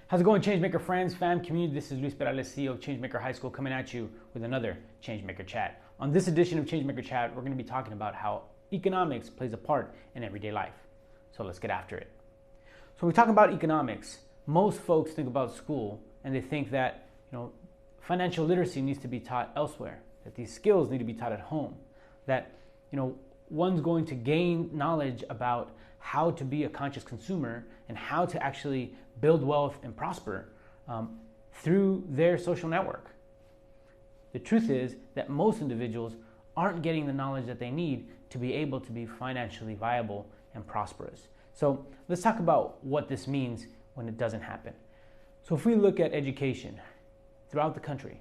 How's it going, Changemaker friends, fam, community? This is Luis Perales, CEO of Changemaker High School, coming at you with another Changemaker Chat. On this edition of Changemaker Chat, we're going to be talking about how economics plays a part in everyday life. So let's get after it. So when we talk about economics, most folks think about school and they think that financial literacy needs to be taught elsewhere, that these skills need to be taught at home, that one's going to gain knowledge about how to be a conscious consumer and how to actually build wealth and prosper through their social network. The truth is that most individuals aren't getting the knowledge that they need to be able to be financially viable and prosperous. So let's talk about what this means when it doesn't happen. So if we look at education throughout the country,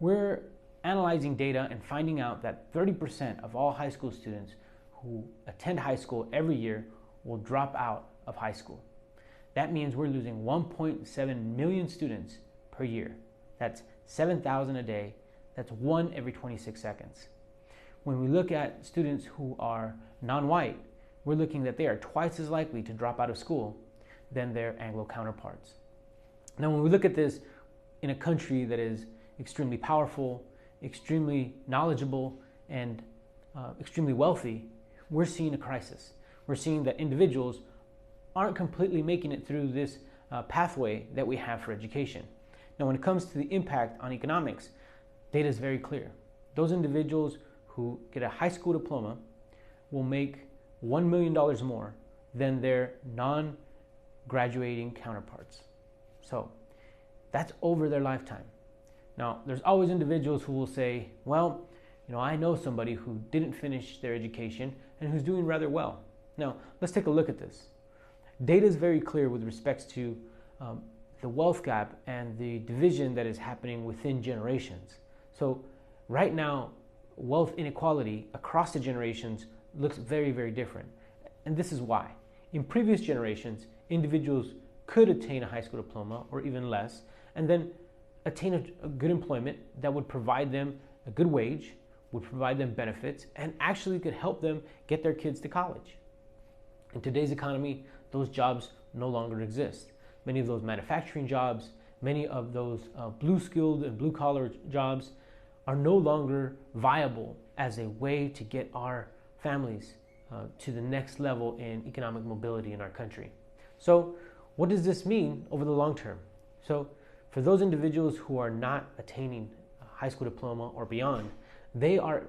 we're analyzing data and finding out that 30% of all high school students who attend high school every year will drop out of high school. That means we're losing 1.7 million students per year. That's 7,000 a day. That's one every 26 seconds. When we look at students who are non-white, we're looking that they are twice as likely to drop out of school than their Anglo counterparts. Now, when we look at this in a country that is extremely powerful, extremely knowledgeable, and extremely wealthy, we're seeing a crisis. We're seeing that individuals aren't completely making it through this pathway that we have for education. Now, when it comes to the impact on economics, data is very clear. Those individuals who get a high school diploma will make $1 million more than their non-graduating counterparts. So that's over their lifetime. Now, there's always individuals who will say, well, I know somebody who didn't finish their education and who's doing rather well. Now, let's take a look at this. Data is very clear with respect to the wealth gap and the division that is happening within generations. So right now, wealth inequality across the generations looks very, very different. And this is why. In previous generations, individuals could attain a high school diploma or even less, and then attain a good employment that would provide them a good wage, would provide them benefits, and actually could help them get their kids to college. In today's economy, those jobs no longer exist. Many of those manufacturing jobs, many of those blue-skilled and blue-collar jobs are no longer viable as a way to get our families to the next level in economic mobility in our country. So what does this mean over the long term? So for those individuals who are not attaining a high school diploma or beyond, they are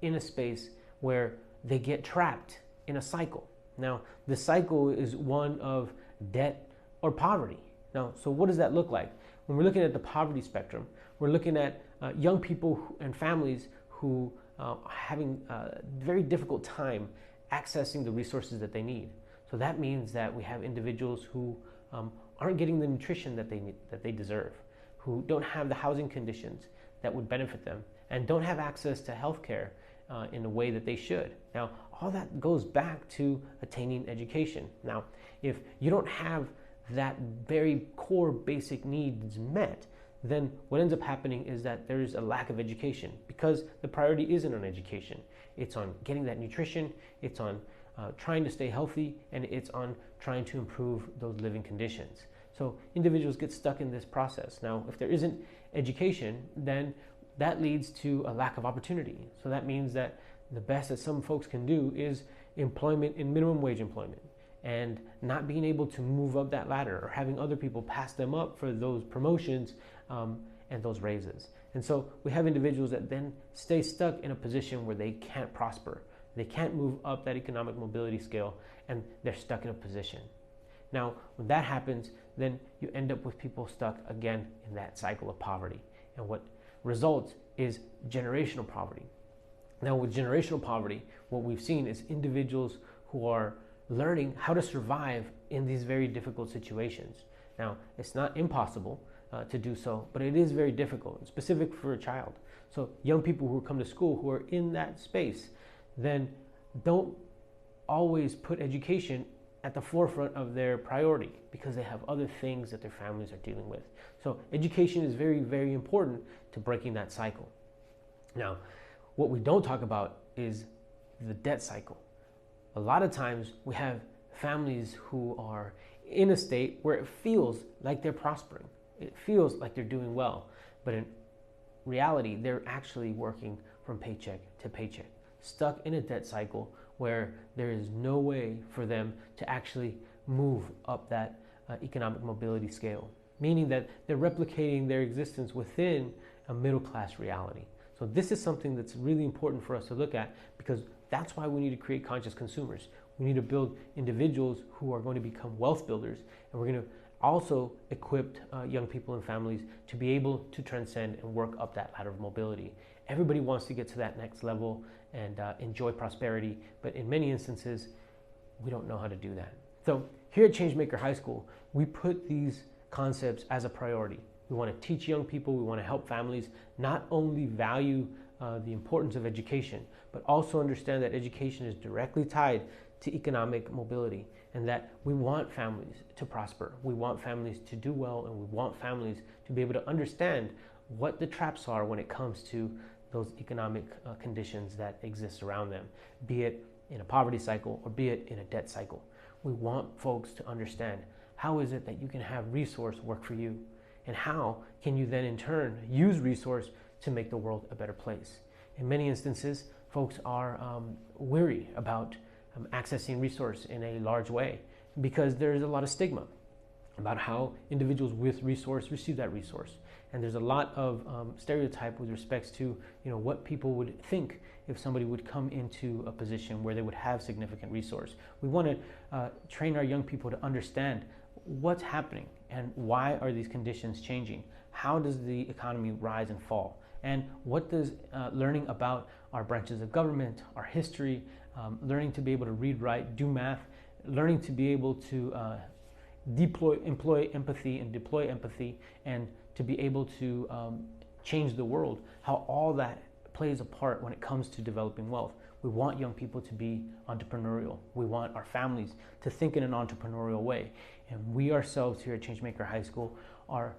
in a space where they get trapped in a cycle. Now, the cycle is one of debt or poverty. Now, so what does that look like? When we're looking at the poverty spectrum, we're looking at young people and families who are having a very difficult time accessing the resources that they need. So that means that we have individuals who aren't getting the nutrition that they deserve, who don't have the housing conditions that would benefit them, and don't have access to health care in the way that they should. Now, all that goes back to attaining education. Now, if you don't have that very core basic needs met, then what ends up happening is that there is a lack of education because the priority isn't on education. It's on getting that nutrition, it's on trying to stay healthy, and it's on trying to improve those living conditions. So individuals get stuck in this process. Now, if there isn't education, then that leads to a lack of opportunity. So that means that the best that some folks can do is employment in minimum wage employment and not being able to move up that ladder or having other people pass them up for those promotions and those raises. And so we have individuals that then stay stuck in a position where they can't prosper. They can't move up that economic mobility scale and they're stuck in a position. Now, when that happens, then you end up with people stuck again in that cycle of poverty. And what results is generational poverty. Now, with generational poverty, what we've seen is individuals who are learning how to survive in these very difficult situations. Now, it's not impossible to do so, but it is very difficult, specific for a child. So young people who come to school who are in that space then don't always put education at the forefront of their priority because they have other things that their families are dealing with. So education is very, very important to breaking that cycle. Now, what we don't talk about is the debt cycle. A lot of times we have families who are in a state where it feels like they're prospering. It feels like they're doing well. But in reality, they're actually working from paycheck to paycheck, stuck in a debt cycle where there is no way for them to actually move up that economic mobility scale, meaning that they're replicating their existence within a middle class reality. So this is something that's really important for us to look at, because that's why we need to create conscious consumers. We need to build individuals who are going to become wealth builders, and we're going to also equip young people and families to be able to transcend and work up that ladder of mobility. Everybody wants to get to that next level and enjoy prosperity, but in many instances, we don't know how to do that. So here at Changemaker High School, we put these concepts as a priority. We want to teach young people, we want to help families not only value the importance of education, but also understand that education is directly tied to economic mobility, and that we want families to prosper. We want families to do well, and we want families to be able to understand what the traps are when it comes to those economic conditions that exist around them, be it in a poverty cycle or be it in a debt cycle. We want folks to understand, how is it that you can have resource work for you? And how can you then in turn use resource to make the world a better place? In many instances, folks are weary about accessing resource in a large way, because there's a lot of stigma about how individuals with resource receive that resource. And there's a lot of stereotype with respects to what people would think if somebody would come into a position where they would have significant resource. We want to train our young people to understand what's happening and why are these conditions changing. How does the economy rise and fall? And what does learning about our branches of government, our history, learning to be able to read, write, do math, learning to be able to employ empathy and deploy empathy, and to be able to change the world, how all that plays a part when it comes to developing wealth. We want young people to be entrepreneurial. We want our families to think in an entrepreneurial way. And we ourselves here at Changemaker High School are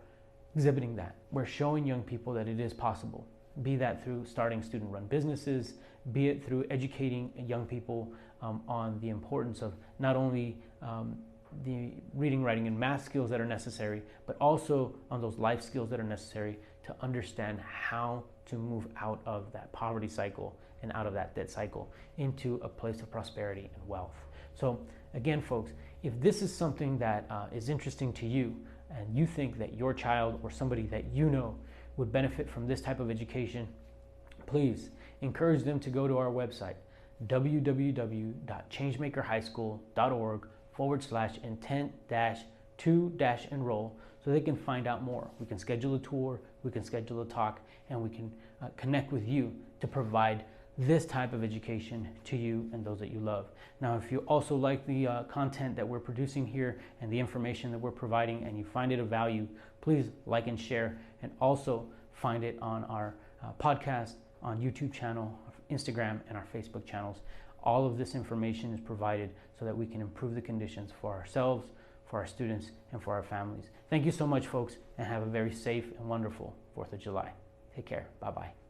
exhibiting that. We're showing young people that it is possible, be that through starting student-run businesses, be it through educating young people on the importance of not only the reading, writing, and math skills that are necessary, but also on those life skills that are necessary to understand how to move out of that poverty cycle and out of that debt cycle into a place of prosperity and wealth. So again, folks, if this is something that is interesting to you, and you think that your child or somebody that you know would benefit from this type of education, please encourage them to go to our website, www.changemakerhighschool.org/intent-to-enroll, so they can find out more. We can schedule a tour, we can schedule a talk, and we can connect with you to provide this type of education to you and those that you love. Now, if you also like the content that we're producing here and the information that we're providing, and you find it of value, please like and share, and also find it on our podcast, on YouTube channel, Instagram, and our Facebook channels. All of this information is provided so that we can improve the conditions for ourselves, for our students, and for our families. Thank you so much, folks, and have a very safe and wonderful 4th of July. Take care. Bye-bye.